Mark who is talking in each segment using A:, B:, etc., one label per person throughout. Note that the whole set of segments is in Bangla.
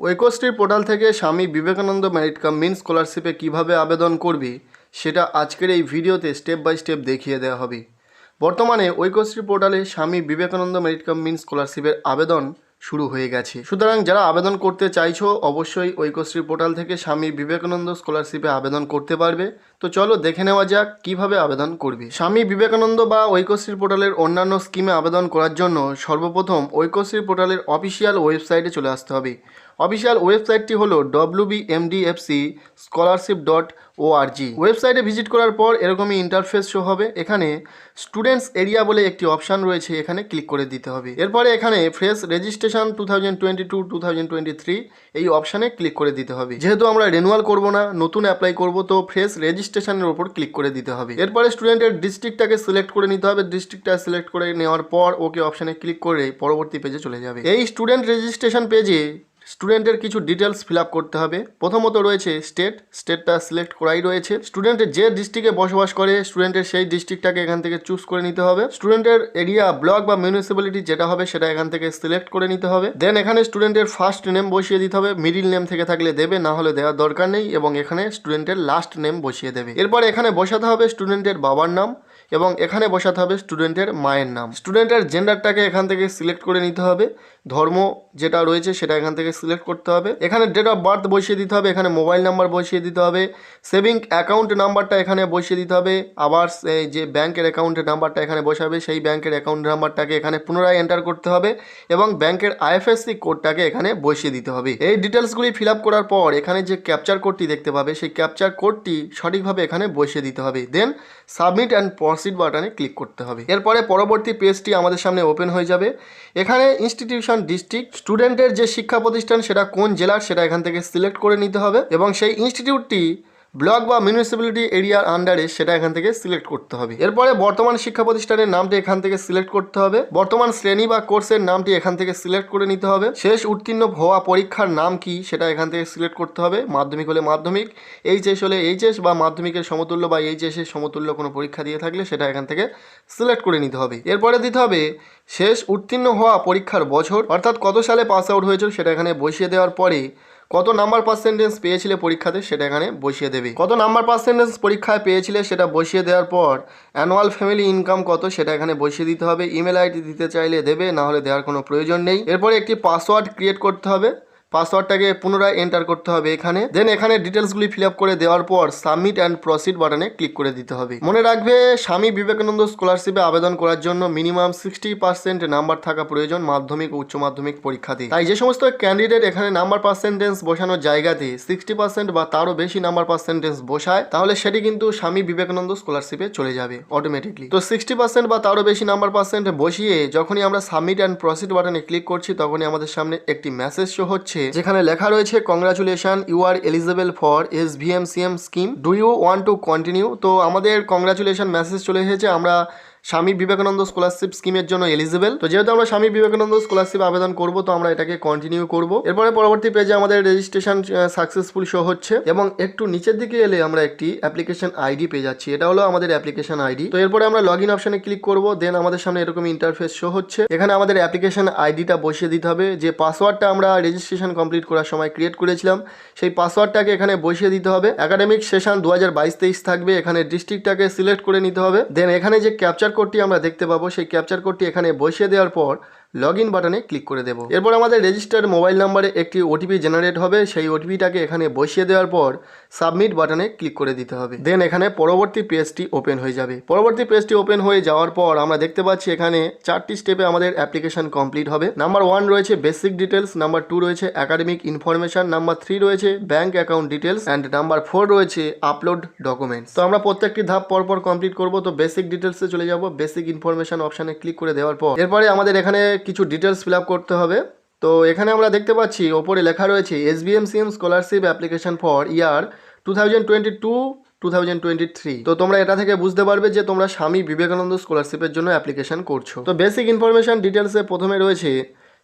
A: ঐক্যশ্রী পোর্টাল থেকে স্বামী বিবেকানন্দ মেরিট কাম মিন স্কলারশিপে কীভাবে আবেদন করবি সেটা আজকের এই ভিডিওতে স্টেপ বাই স্টেপ দেখিয়ে দেওয়া হবে। বর্তমানে ঐক্যশ্রী পোর্টালে স্বামী বিবেকানন্দ মেরিট কাম মিন স্কলারশিপের আবেদন শুরু হয়ে গেছে। সুতরাং যারা আবেদন করতে চাইছো অবশ্যই ঐক্যশ্রী পোর্টাল থেকে স্বামী বিবেকানন্দ স্কলারশিপে আবেদন করতে পারবে। তো চলো দেখে নেওয়া যাক কিভাবে আবেদন করবে। স্বামী বিবেকানন্দ বা ঐক্যশ্রী পোর্টালের অন্যান্য স্কিমে আবেদন করার জন্য সর্বপ্রথম ঐক্যশ্রী পোর্টালের অফিসিয়াল ওয়েবসাইটে চলে আসতে হবে। অফিসিয়াল ওয়েবসাইটটি হলো wbmdfcscholarship.org। ওয়েবসাইটে ভিজিট করার পর এরকমই ইন্টারফেস শো হবে। এখানে স্টুডেন্টস এরিয়া বলে একটি অপশান রয়েছে, এখানে ক্লিক করে দিতে হবে। এরপরে এখানে ফ্রেশ রেজিস্ট্রেশন 2022-2023 এই অপশানে ক্লিক করে দিতে হবে। যেহেতু আমরা রিনিউয়াল করব না, নতুন অ্যাপ্লাই করব, তো ফ্রেশ রেজিস্ট্রেশনের উপর ক্লিক করে দিতে হবে। এরপরে স্টুডেন্টের ডিস্ট্রিক্টটাকে সিলেক্ট করে নিতে হবে। ডিস্ট্রিক্টটা সিলেক্ট করে নেওয়ার পর ওকে অপশানে ক্লিক করে পরবর্তী পেজে চলে যাবে। এই স্টুডেন্ট রেজিস্ট্রেশন পেজে স্টুডেন্টের কিছু ডিটেলস ফিল আপ করতে হবে। প্রথমত রয়েছে স্টেটটা সিলেক্ট করাই রয়েছে। স্টুডেন্টের যে ডিস্ট্রিক্টে বসবাস করে স্টুডেন্টের সেই ডিস্ট্রিক্টটাকে এখান থেকে চুজ করে নিতে হবে। স্টুডেন্টের এরিয়া, ব্লক বা মিউনিসিপ্যালিটি যেটা হবে সেটা এখান থেকে সিলেক্ট করে নিতে হবে। দেন এখানে স্টুডেন্টের ফার্স্ট নেম বসিয়ে দিতে হবে। মিডিল নেম থেকে থাকলে দেবে, না হলে দেওয়ার দরকার নেই। এবং এখানে স্টুডেন্টের লাস্ট নেম বসিয়ে দেবে। এরপর এখানে বসাতে হবে স্টুডেন্টের বাবার নাম এবং এখানে বসাতে হবে স্টুডেন্টের মায়ের নাম। স্টুডেন্টের জেন্ডারটাকে এখান থেকে সিলেক্ট করে নিতে হবে। ধর্ম যেটা রয়েছে সেটা এখান থেকে সিলেক্ট করতে হবে। এখানে ডেট অফ বার্থ বসিয়ে দিতে হবে। এখানে মোবাইল নাম্বার বসিয়ে দিতে হবে। সেভিং অ্যাকাউন্ট নাম্বারটা এখানে বসিয়ে দিতে হবে। আবার যে ব্যাংকের অ্যাকাউন্টের নাম্বারটা এখানে বসাবে সেই ব্যাংকের অ্যাকাউন্ট নাম্বারটাকে এখানে পুনরায় এন্টার করতে হবে এবং ব্যাংকের আইএফএসসি কোডটাকে এখানে বসিয়ে দিতে হবে। এই ডিটেলসগুলি ফিল আপ করার পর এখানে যে ক্যাপচার কোডটি দেখতে পাবে সেই ক্যাপচার কোডটি সঠিকভাবে এখানে বসিয়ে দিতে হবে। দেন সাবমিট অ্যান্ড প্রসিড বাটনে ক্লিক করতে হবে। এরপরে পরবর্তী পেজটি আমাদের সামনে ওপেন হয়ে যাবে। এখানে ইনস্টিটিউশন, ডিস্ট্রিক্ট, স্টুডেন্টের যে শিক্ষা প্রতিষ্ঠান সেটা কোন জেলার সেটা এখান থেকে সিলেক্ট করে নিতে হবে এবং সেই ইনস্টিটিউটটি ব্লক বা মিউনিসিপ্যালিটি এরিয়ার আন্ডারে সেটা এখান থেকে সিলেক্ট করতে হবে। এরপরে বর্তমান শিক্ষা প্রতিষ্ঠানের নামটি এখান থেকে সিলেক্ট করতে হবে। বর্তমান শ্রেণী বা কোর্সের নামটি এখান থেকে সিলেক্ট করে নিতে হবে। শেষ উত্তীর্ণ হওয়া পরীক্ষার নাম কি সেটা এখান থেকে সিলেক্ট করতে হবে। মাধ্যমিক হলে মাধ্যমিক, এইচএস হলে এইচএস বা মাধ্যমিকের সমতুল্য বা এইচএসের সমতুল্য কোনো পরীক্ষা দিয়ে থাকলে সেটা এখান থেকে সিলেক্ট করে নিতে হবে। এরপরে দিতে হবে শেষ উত্তীর্ণ হওয়া পরীক্ষার বছর, অর্থাৎ কত সালে পাস আউট হয়েছিল সেটা এখানে বসিয়ে দেওয়ার পরে কত নাম্বার পার্সেন্টেজ পেয়েছিলে পরীক্ষাতে সেটা এখানে বসিয়ে দেবে। কত নাম্বার পার্সেন্টেজ পরীক্ষায় পেয়েছিলে সেটা বসিয়ে দেওয়ার পর অ্যানুয়াল ফ্যামিলি ইনকাম কত সেটা এখানে বসিয়ে দিতে হবে। ইমেল আইডি দিতে চাইলে দেবে, না হলে দেওয়ার কোনো প্রয়োজন নেই। এরপরে একটি পাসওয়ার্ড ক্রিয়েট করতে হবে। পাসওয়ার্ডটাকে পুনরায় এন্টার করতে হবে এখানে। দেন এখানে ডিটেলসগুলি ফিল আপ করে দেওয়ার পর সাবমিট অ্যান্ড প্রসিড বাটনে ক্লিক করে দিতে হবে। মনে রাখবে স্বামী বিবেকানন্দ স্কলারশিপে আবেদন করার জন্য মিনিমাম 60% নাম্বার থাকা প্রয়োজন মাধ্যমিক ও উচ্চ মাধ্যমিক পরীক্ষাতে। তাই যে সমস্ত ক্যান্ডিডেট এখানে নাম্বার পার্সেন্টেজ বসানোর জায়গাতে 60% বা তারও বেশি নাম্বার পার্সেন্টেজ বসায় তাহলে সেটি কিন্তু স্বামী বিবেকানন্দ স্কলারশিপে চলে যাবে অটোমেটিকলি। তো 60% বা তারও বেশি নাম্বার পার্সেন্ট বসিয়ে যখনই আমরা সাবমিট অ্যান্ড প্রসিড বাটনে ক্লিক করছি তখনই আমাদের সামনে একটি মেসেজ শো হচ্ছে যেখানে লেখা রয়েছে congratulation, you are eligible for SVMCM scheme, do you want to continue. তো আমাদের কংগ্রাচুলেশন মেসেজ চলে এসেছে, আমরা স্বামী বিবেকানন্দ স্কলারশিপ স্কিমের জন্য এলিজিবল। তো যেহেতু আমরা স্বামী বিবেকানন্দ স্কলারশিপ আবেদন করব তো আমরা এটাকে কন্টিনিউ করব। এরপরে পরবর্তী পেজে আমাদের রেজিস্ট্রেশন সাকসেসফুল শো হচ্ছে এবং একটু নিচের দিকে এলে আমরা একটি অ্যাপ্লিকেশন আইডি পেয়ে যাচ্ছি। এটা হলো আমাদের অ্যাপ্লিকেশন আইডি। তো এরপরে আমরা লগ ইন অপশনে ক্লিক করব। দেন আমাদের সামনে এরকম ইন্টারফেস শো হচ্ছে। এখানে আমাদের অ্যাপ্লিকেশন আইডিটা বসিয়ে দিতে হবে। যে পাসওয়ার্ডটা আমরা রেজিস্ট্রেশন কমপ্লিট করার সময় ক্রিয়েট করেছিলাম সেই পাসওয়ার্ডটাকে এখানে বসিয়ে দিতে হবে। একাডেমিক সেশন 2022-23 থাকবে। এখানে ডিস্ট্রিক্টটাকে সিলেক্ট করে নিতে হবে। দেন এখানে যে ক্যাপচার কোডটি আমরা দেখতে পাবো সেই ক্যাপচার কোডটি এখানে বসিয়ে দেওয়ার পর লগ ইন বাটনে ক্লিক করে দেবো। এরপর আমাদের রেজিস্টার্ড মোবাইল নাম্বারে একটি ওটিপি জেনারেট হবে। সেই ওটিপিটাকে এখানে বসিয়ে দেওয়ার পর সাবমিট বাটনে ক্লিক করে দিতে হবে। দেন এখানে পরবর্তী পেজটি ওপেন হয়ে যাবে। পরবর্তী পেজটি ওপেন হয়ে যাওয়ার পর আমরা দেখতে পাচ্ছি এখানে 4টি স্টেপে আমাদের অ্যাপ্লিকেশন কমপ্লিট হবে। নাম্বার 1 রয়েছে বেসিক ডিটেলস, নাম্বার 2 রয়েছে একাডেমিক ইনফরমেশন, নাম্বার 3 রয়েছে bank account details and number 4 রয়েছে আপলোড ডকুমেন্টস। তো আমরা প্রত্যেকটি ধাপ পরপর কমপ্লিট করব। তো বেসিক ডিটেলসে চলে যাব। বেসিক ইনফরমেশন অপশানে ক্লিক করে দেওয়ার পর এরপরে আমাদের এখানে কিছু ডিটেলস ফিল আপ করতে হবে। তো এখানে আমরা দেখতে পাচ্ছি ওপরে লেখা রয়েছে SVMCM স্কলারশিপ অ্যাপ্লিকেশন ফর ইয়ার 2022-2023। তো তোমরা এটা থেকে বুঝতে পারবে যে তোমরা স্বামী বিবেকানন্দ স্কলারশিপের জন্য অ্যাপ্লিকেশন করছো। তো বেসিক ইনফরমেশন ডিটেলসে প্রথমে রয়েছে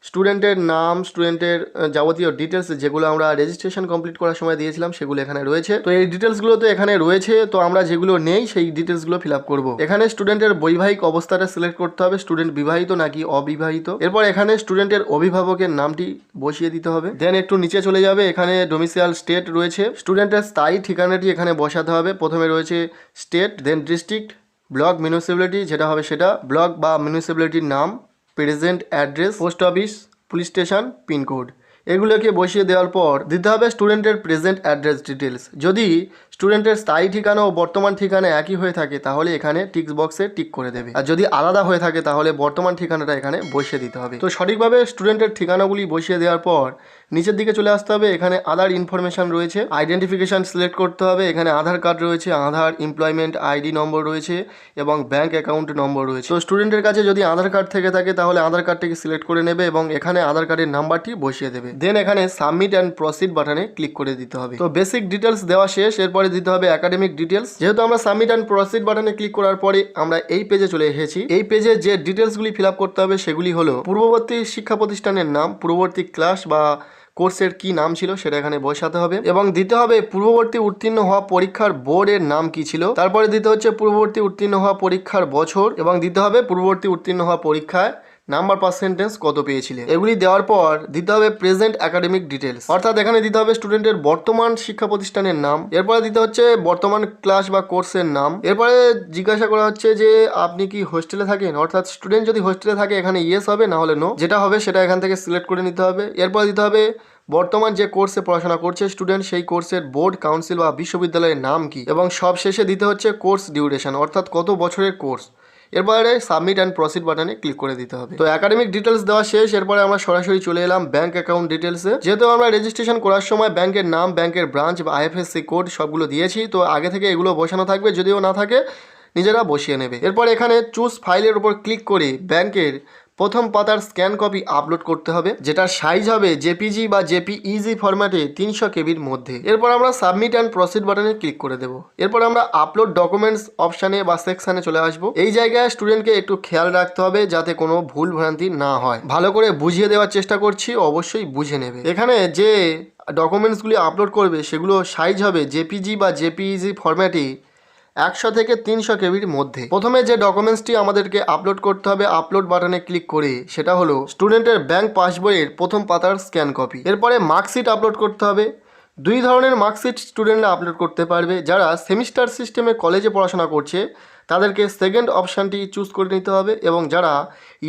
A: স্টুডেন্টের নাম, স্টুডেন্টের যাবতীয় ডিটেলস যেগুলো আমরা রেজিস্ট্রেশন কমপ্লিট করার সময় দিয়েছিলাম সেগুলো এখানে রয়েছে। তো এই ডিটেলসগুলো তো এখানে রয়েছে, তো আমরা যেগুলো নেই সেই ডিটেলসগুলো ফিল আপ করবো। এখানে স্টুডেন্টের বৈবাহিক অবস্থাটা সিলেক্ট করতে হবে, স্টুডেন্ট বিবাহিত নাকি অবিবাহিত। এরপর এখানে স্টুডেন্টের অভিভাবকের নামটি বসিয়ে দিতে হবে। দেন একটু নিচে চলে যাবে, এখানে ডোমিসাইল স্টেট রয়েছে, স্টুডেন্টের স্থায়ী ঠিকানাটি এখানে বসাতে হবে। প্রথমে রয়েছে state, then district, block, municipality যেটা হবে সেটা, ব্লক বা মিউনিসিপ্যালিটির নাম, present address, post office, police station, pincode, এগুলোকে বসিয়ে দেওয়ার পর দিতে হবে স্টুডেন্টের প্রেজেন্ট অ্যাড্রেস ডিটেলস। যদি স্টুডেন্টের স্থায়ী ঠিকানা ও বর্তমান ঠিকানা একই হয়ে থাকে তাহলে এখানে টিক বক্সে টিক করে দেবে, আর যদি আলাদা হয়ে থাকে তাহলে বর্তমান ঠিকানাটা এখানে বসিয়ে দিতে হবে। তো সঠিকভাবে স্টুডেন্টের ঠিকানাগুলি বসিয়ে দেওয়ার পর নিচের দিকে চলে আসতে হবে, এখানে আধার ইনফরমেশন রয়েছে, আইডেন্টিফিকেশন সিলেক্ট করতে হবে। এখানে আধার কার্ড রয়েছে, আধার, এমপ্লয়মেন্ট আইডি নম্বর রয়েছে এবং ব্যাংক অ্যাকাউন্ট নম্বর রয়েছে। তো স্টুডেন্টের কাছে যদি আধার কার্ড থেকে থাকে তাহলে আধার কার্ডটিকে সিলেক্ট করে নেবে এবং এখানে আধার কার্ডের নাম্বারটি বসিয়ে দেবে। দেন এখানে সাবমিট অ্যান্ড প্রসিড বাটনে ক্লিক করে দিতে হবে। তো বেসিক ডিটেলস দেওয়া শেষ, এরপরে দিতে হবে একাডেমিক ডিটেলস। যেহেতু আমরা সাবমিট অ্যান্ড প্রসিড বাটনে ক্লিক করার পরে আমরা এই পেজে চলে এসেছি। এই পেজে যে ডিটেলসগুলি ফিল আপ করতে হবে সেগুলি হলো পূর্ববর্তী শিক্ষা প্রতিষ্ঠানের নাম, পূর্ববর্তী ক্লাস বা কোর্সের কি নাম ছিল সেটা এখানে বসাতে হবে এবং দিতে হবে পূর্ববর্তী উত্তীর্ণ হওয়া পরীক্ষার বোর্ডের নাম কি ছিল। তারপরে দিতে হচ্ছে পূর্ববর্তী উত্তীর্ণ হওয়া পরীক্ষার বছর এবং দিতে হবে পূর্ববর্তী উত্তীর্ণ হওয়া পরীক্ষায় নাম্বার পার্সেন্টেজ কত পেয়েছিলে। এগুলি দেওয়ার পর দিতে হবে প্রেজেন্ট একাডেমিক ডিটেলস, অর্থাৎ এখানে দিতে হবে স্টুডেন্টের বর্তমান শিক্ষা প্রতিষ্ঠানের নাম। এরপরে দিতে হচ্ছে বর্তমান ক্লাস বা কোর্সের নাম। এরপরে জিজ্ঞাসা করা হচ্ছে যে আপনি কি হোস্টেলে থাকেন, অর্থাৎ স্টুডেন্ট যদি হোস্টেলে থাকে এখানে ইয়েস হবে, না হলে নো, যেটা হবে সেটা এখান থেকে সিলেক্ট করে নিতে হবে। এরপর দিতে হবে বর্তমান যে কোর্সে পড়াশোনা করছে স্টুডেন্ট সেই কোর্সের বোর্ড, কাউন্সিল বা বিশ্ববিদ্যালয়ের নাম কি, এবং সব শেষে দিতে হচ্ছে কোর্স ডিউরেশন, অর্থাৎ কত বছরের কোর্স। এরপরে সাবমিট অ্যান্ড প্রসিড বাটনে ক্লিক করে দিতে হবে। তো একাডেমিক ডিটেলস দেওয়া শেষ, এরপরে আমরা সরাসরি চলে এলাম ব্যাংক অ্যাকাউন্ট ডিটেলসে। যেহেতু আমরা রেজিস্ট্রেশন করার সময় ব্যাংকের নাম, ব্যাংকের ব্রাঞ্চ বা আইএফএসসি কোড সবগুলো দিয়েছি, তো আগে থেকে এগুলো বসানো থাকবে, যদিও না থাকে নিজেরা বসিয়ে নেবে। এরপর এখানে চুজ ফাইলের উপর ক্লিক করে ব্যাংকের প্রথম পাতার স্ক্যান কপি আপলোড করতে হবে, যেটার সাইজ হবে জেপিজি বা জেপিইজি ফরম্যাটে 300 কেবির মধ্যে। এরপর আমরা সাবমিট অ্যান্ড প্রসিড বাটনে ক্লিক করে দেবো। এরপর আমরা আপলোড ডকুমেন্টস অপশানে বা সেকশানে চলে আসবো। এই জায়গায় স্টুডেন্টকে একটু খেয়াল রাখতে হবে যাতে কোনো ভুল ভ্রান্তি না হয়। ভালো করে বুঝিয়ে দেওয়ার চেষ্টা করছি, অবশ্যই বুঝে নেবে। এখানে যে ডকুমেন্টসগুলি আপলোড করবে সেগুলো সাইজ হবে জেপিজি বা জেপিইজি ফরম্যাটে 100 থেকে 300 কেবির মধ্যে। প্রথমে যে ডকুমেন্টসটি আমাদেরকে আপলোড করতে হবে আপলোড বাটনে ক্লিক করে সেটা হলো স্টুডেন্টের ব্যাংক পাসবইয়ের প্রথম পাতার স্ক্যান কপি। এরপরে মার্কশিট আপলোড করতে হবে। দুই ধরনের মার্কশিট স্টুডেন্টরা আপলোড করতে পারবে। যারা সেমিস্টার সিস্টেমে কলেজে পড়াশোনা করছে তাদেরকে সেকেন্ড অপশানটি চুজ করে নিতে হবে, এবং যারা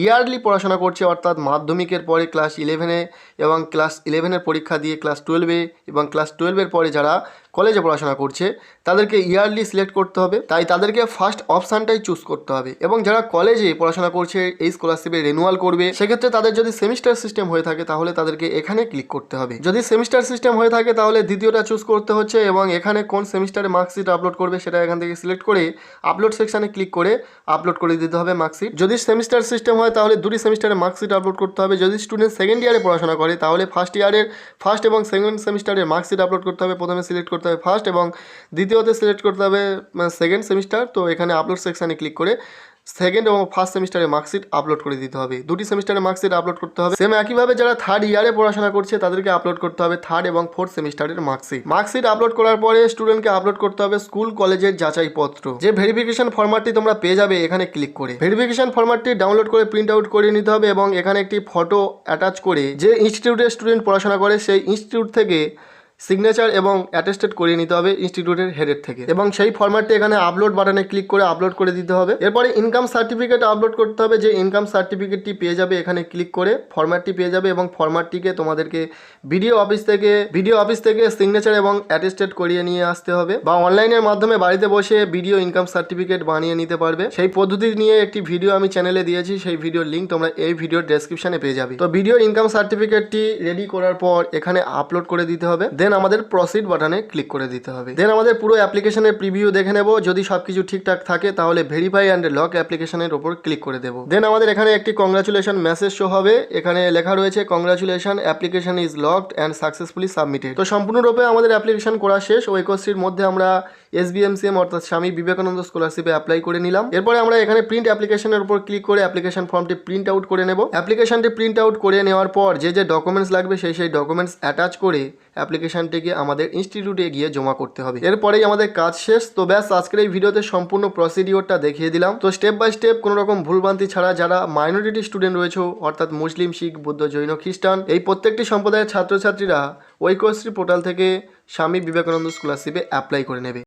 A: ইয়ারলি পড়াশোনা করছে অর্থাৎ মাধ্যমিকের পরে ক্লাস 11-এ এবং ক্লাস 11-এর পরীক্ষা দিয়ে ক্লাস 12-এ এবং ক্লাস 12-এর পরে যারা কলেজে পড়াশোনা করছে তাদেরকে ইয়ারলি সিলেক্ট করতে হবে, তাই তাদেরকে ফার্স্ট অপশানটাই চুজ করতে হবে। এবং যারা কলেজে পড়াশোনা করছে এই স্কলারশিপে রিনিউয়াল করবে, সেক্ষেত্রে তাদের যদি সেমিস্টার সিস্টেম হয়ে থাকে তাহলে তাদেরকে এখানে ক্লিক করতে হবে। যদি সেমিস্টার সিস্টেম হয়ে থাকে তাহলে দ্বিতীয়টা চুজ করতে হচ্ছে এবং এখানে কোন সেমিস্টারে মার্কশিট আপলোড করবে সেটা এখান থেকে সিলেক্ট করে আপলোড সেকশানে ক্লিক করে আপলোড করে দিতে হবে মার্কশিট। যদি সেমিস্টার সিস্টেম হয় তাহলে দুটি সেমিস্টারে মার্কশিট আপলোড করতে হবে। যদি স্টুডেন্ট সেকেন্ড ইয়ারে পড়াশোনা করে তাহলে ফার্স্ট ইয়ারের ফার্স্ট এবং সেকেন্ড সেমিস্টারের মার্কশিট আপলোড করতে হবে। প্রথমে সিলেক্ট করতে হবে ফার্স্ট এবং দ্বিতীয়তে সিলেক্ট করতে হবে সেকেন্ড সেমিস্টার। তো এখানে আপলোড সেকশানে ক্লিক করে সেকেন্ড এবং ফার্স্ট সেমিস্টারের মার্কশিট আপলোড করে দিতে হবে। দুটি সেমিস্টারের মার্কশিট আপলোড করতে হবে। সেম একইভাবে যারা থার্ড ইয়ারে পড়াশোনা করছে তাদেরকে আপলোড করতে হবে থার্ড এবং ফোর্থ সেমিস্টারের মার্কশিট আপলোড করার পরে স্টুডেন্টকে আপলোড করতে হবে স্কুল কলেজের যাচাইপত্র। যে ভেরিফিকেশন ফরম্যাটটি তোমরা পেয়ে যাবে এখানে ক্লিক করে ভেরিফিকেশন ফরম্যাটটি ডাউনলোড করে প্রিন্ট আউট করে নিতে হবে এবং এখানে একটি ফটো অ্যাটাচ করে যে ইনস্টিটিউটের স্টুডেন্ট পড়াশোনা করে সেই ইনস্টিটিউট থেকে সিগনেচার এবং অ্যাটেস্টেড করিয়ে নিতে হবে ইনস্টিটিউটের হেডের থেকে, এবং সেই ফরম্যাটটি এখানে আপলোড বাটনে ক্লিক করে আপলোড করে দিতে হবে। এরপরে ইনকাম সার্টিফিকেট আপলোড করতে হবে। যে ইনকাম সার্টিফিকেটটি পেয়ে যাবে এখানে ক্লিক করে ফরম্যাটটি পেয়ে যাবে এবং ফরম্যাটটিকে তোমাদেরকে ভিডিও অফিস থেকে সিগনেচার এবং অ্যাটেস্টেড করিয়ে নিয়ে আসতে হবে, বা অনলাইনের মাধ্যমে বাড়িতে বসে ভিডিও ইনকাম সার্টিফিকেট বানিয়ে নিতে পারবে। সেই পদ্ধতি নিয়ে একটি ভিডিও আমি চ্যানেলে দিয়েছি, সেই ভিডিওর লিঙ্ক তোমরা এই ভিডিওর ডেসক্রিপশনে পেয়ে যাবে। তো ভিডিও ইনকাম সার্টিফিকেটটি রেডি করার পর এখানে আপলোড করে দিতে হবে। দেন আমাদের প্রসিড বাটনে ক্লিক করে দিতে হবে। দেন আমাদের পুরো অ্যাপ্লিকেশনের প্রিভিউ দেখে নেব। যদি সবকিছু ঠিকঠাক থাকে তাহলে ভেরিফাই অ্যান্ড লক অ্যাপ্লিকেশনের উপর ক্লিক করে দেব। দেন আমাদের এখানে একটি কংগ্রাচুলেশন মেসেজ শো হবে। এখানে লেখা রয়েছে congratulation application is locked and successfully submitted. তো সম্পূর্ণরূপে আমাদের অ্যাপ্লিকেশন করা শেষ। ও 21 মধ্যে আমরা SVMCM অর্থাৎ স্বামী বিবেকানন্দ স্কলারশিপে অ্যাপ্লাই করে নিলাম। এরপরে আমরা এখানে প্রিন্ট অ্যাপ্লিকেশনের উপর ক্লিক করে অ্যাপ্লিকেশন ফর্মটি প্রিন্ট আউট করে নেব। অ্যাপ্লিকেশনটি প্রিন্ট আউট করে নেওয়ার পর যে ডকুমেন্টস লাগবে সেই ডকুমেন্টস অ্যাটাচ করে অ্যাপ্লিকেশনটিকে আমাদের ইনস্টিটিউটে গিয়ে জমা করতে হবে। এরপরেই আমাদের কাজ শেষ। তো ব্যাস, আজকের এই ভিডিওতে সম্পূর্ণ প্রসিডিওরটা দেখিয়ে দিলাম। তো স্টেপ বাই স্টেপ কোনো রকম ভুলভ্রান্তি ছাড়া যারা মাইনরিটি স্টুডেন্ট রয়েছে অর্থাৎ মুসলিম, শিখ, বৌদ্ধ, জৈন, খ্রিস্টান এই প্রত্যেকটি সম্প্রদায়ের ছাত্রছাত্রীরা ঐক্যশ্রী পোর্টাল থেকে স্বামী বিবেকানন্দ স্কলারশিপে অ্যাপ্লাই করে নেবে।